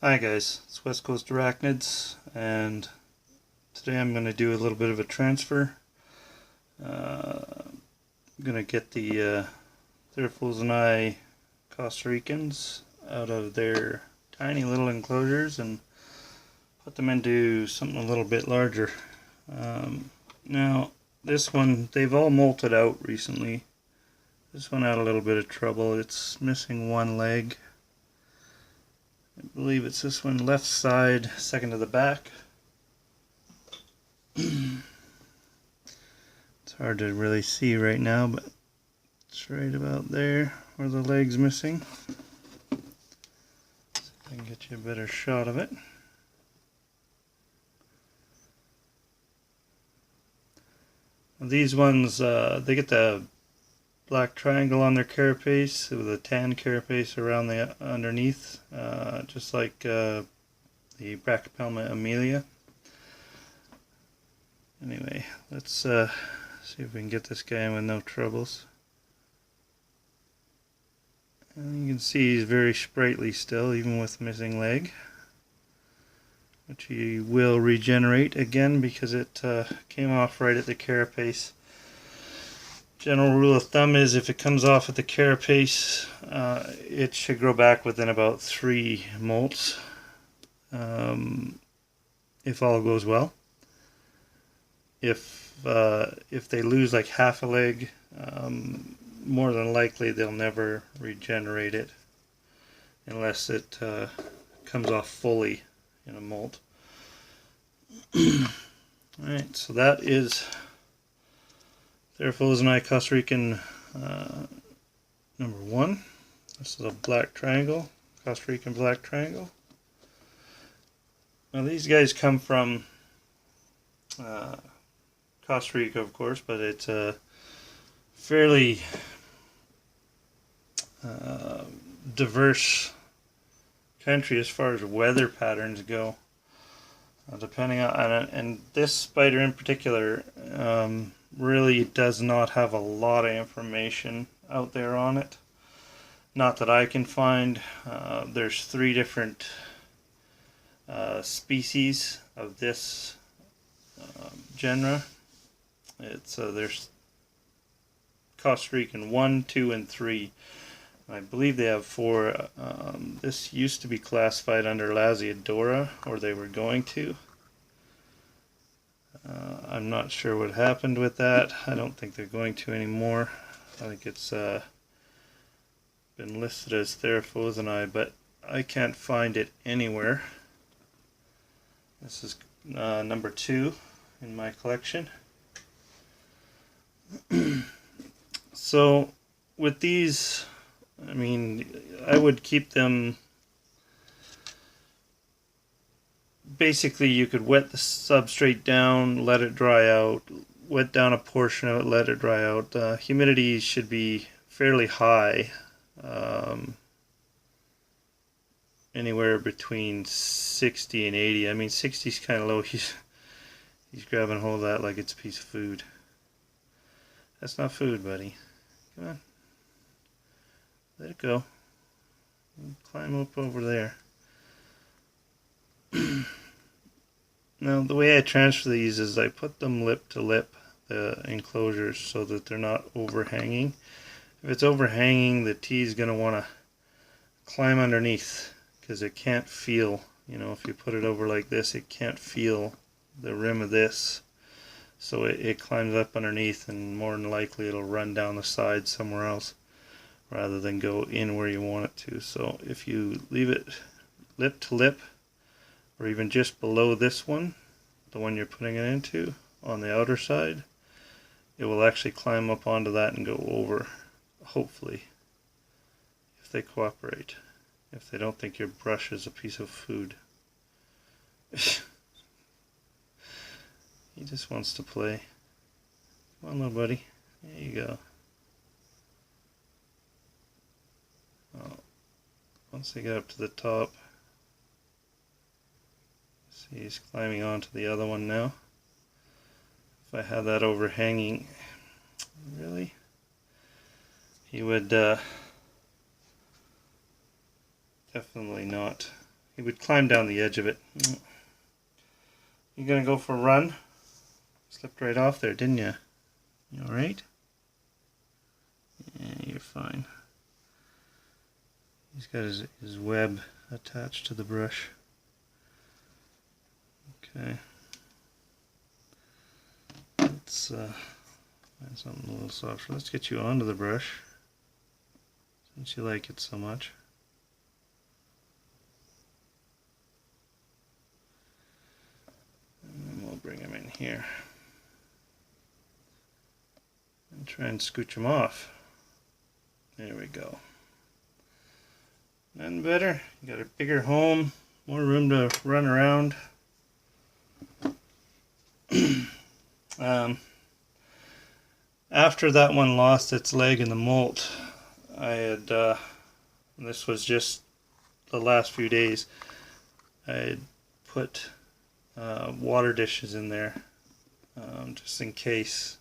Hi guys, it's West Coast Arachnids, and today I'm going to do a little bit of a transfer. I'm going to get the Theraphosinae Costa Ricans out of their tiny little enclosures and put them into something a little bit larger. Now, this one, they've all molted out recently. This one had a little bit of trouble. It's missing one leg. I believe it's this one, left side, second to the back. It's hard to really see right now, but it's right about there where the leg's missing. See if I can get you a better shot of it. These ones, they get the black triangle on their carapace with a tan carapace around the underneath, just like the Brachypelma amelia. Anyway, let's see if we can get this guy in with no troubles. And you can see he's very sprightly still, even with missing leg, which he will regenerate again because it came off right at the carapace. General rule of thumb is if it comes off at the carapace, it should grow back within about 3 molts, if all goes well. If they lose like half a leg, more than likely they'll never regenerate it unless it comes off fully in a molt. Alright, so that is Theraphosinae Costa Rican number 1. This is a black triangle, Costa Rican black triangle. Now these guys come from Costa Rica, of course, but it's a fairly diverse country as far as weather patterns go. Depending on, and this spider in particular really does not have a lot of information out there on it. Not that I can find. There's 3 different species of this genre. There's Costa Rican 1, 2, and 3. I believe they have 4. This used to be classified under Lasiodora, or they were going to. I'm not sure what happened with that. I don't think they're going to anymore. I think it's been listed as Theraphosinae, but I can't find it anywhere. This is number 2 in my collection. So with these, I mean, I would keep them. Basically, you could wet the substrate down, let it dry out, wet down a portion of it, let it dry out. Humidity should be fairly high, anywhere between 60 and 80. I mean, 60 is kind of low. He's grabbing hold of that like it's a piece of food. That's not food, buddy. Come on. Let it go. Climb up over there. Now, the way I transfer these is I put them lip to lip, the enclosures, so that they're not overhanging. If it's overhanging, the tea is going to want to climb underneath because it can't feel, you know, if you put it over like this, it can't feel the rim of this. So it climbs up underneath, and more than likely it'll run down the side somewhere else rather than go in where you want it to. So if you leave it lip to lip, or even just below this one, the one you're putting it into, on the outer side, it will actually climb up onto that and go over, hopefully, if they cooperate. If they don't think your brush is a piece of food. He just wants to play. Come on, little buddy. There you go. Oh. Once they get up to the top, see, he's climbing onto the other one now. If I had that overhanging, really, he would definitely not he would climb down the edge of it. You gonna go for a run? Slipped right off there, didn't you? You alright? Yeah, you're fine. He's got his web attached to the brush. Okay. Let's find something a little softer. Let's get you onto the brush, since you like it so much. And then we'll bring him in here and try and scooch him off. There we go. Nothing better. You got a bigger home, more room to run around. After that one lost its leg in the molt, I had, this was just the last few days, I had put water dishes in there, just in case.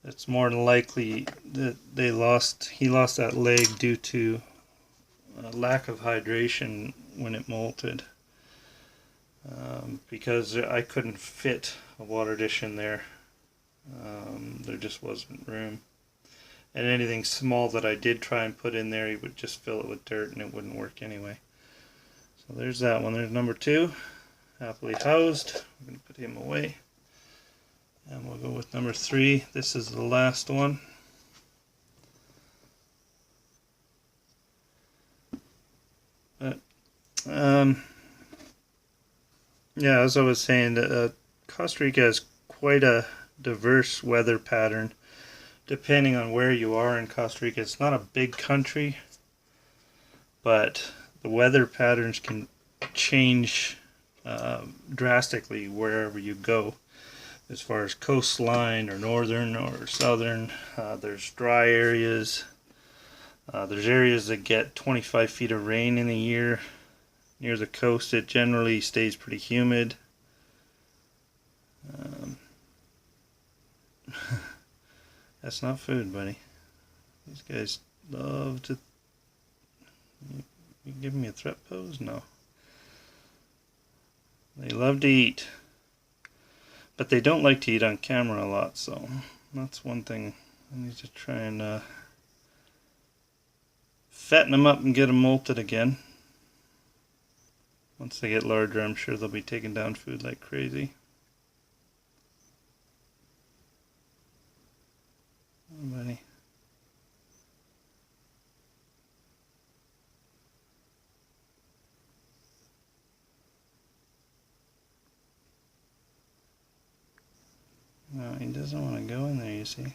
It's more than likely that he lost that leg due to lack of hydration when it molted, because I couldn't fit a water dish in there. There just wasn't room, and anything small that I did try and put in there, he would just fill it with dirt and it wouldn't work anyway. So there's that one. There's number 2, happily housed. We're going to put him away, and we'll go with number 3. This is the last one. But yeah, as I was saying, Costa Rica has quite a diverse weather pattern depending on where you are in Costa Rica. It's not a big country, but the weather patterns can change drastically wherever you go, as far as coastline or northern or southern. There's dry areas. There's areas that get 25 feet of rain in a year. Near the coast, it generally stays pretty humid. That's not food, buddy. These guys love to... You giving me a threat pose? No. They love to eat. But they don't like to eat on camera a lot, so that's one thing. I need to try and fatten them up and get them molted again. Once they get larger, I'm sure they'll be taking down food like crazy. Oh, buddy. No, he doesn't want to go in there, you see.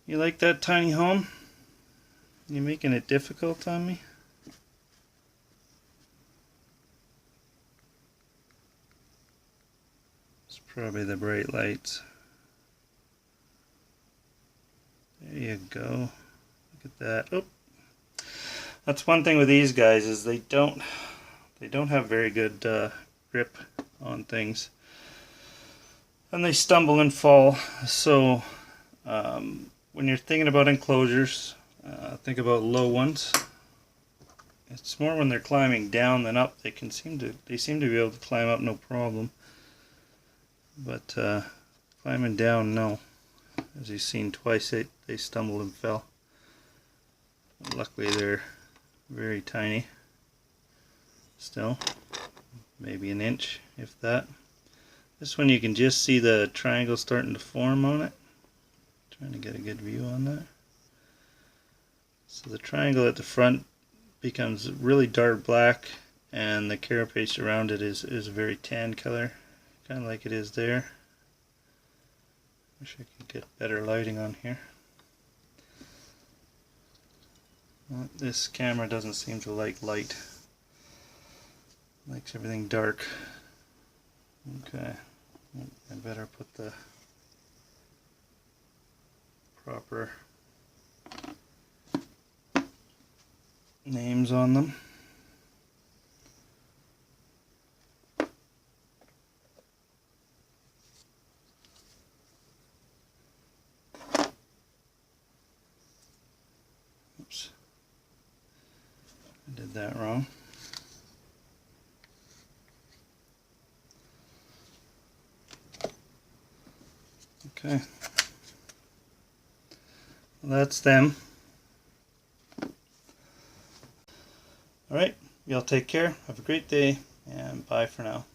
You like that tiny home? You making it difficult on me? It's probably the bright lights. There you go. Look at that. Oh, that's one thing with these guys, is they don't have very good grip on things, and they stumble and fall. So when you're thinking about enclosures, think about low ones. It's more when they're climbing down than up. They seem to be able to climb up no problem, but climbing down, no. As you've seen twice, they stumbled and fell. Luckily, they're very tiny still, maybe an inch, if that. This one you can just see the triangle starting to form on it. Trying to get a good view on that. So the triangle at the front becomes really dark black, and the carapace around it is a very tan color, kind of like it is there. Wish I could get better lighting on here. Well, this camera doesn't seem to like light. It likes everything dark. Okay, I better put the proper names on them. Oops, I did that wrong. Okay. Well, that's them. Alright, y'all take care. Have a great day, and bye for now.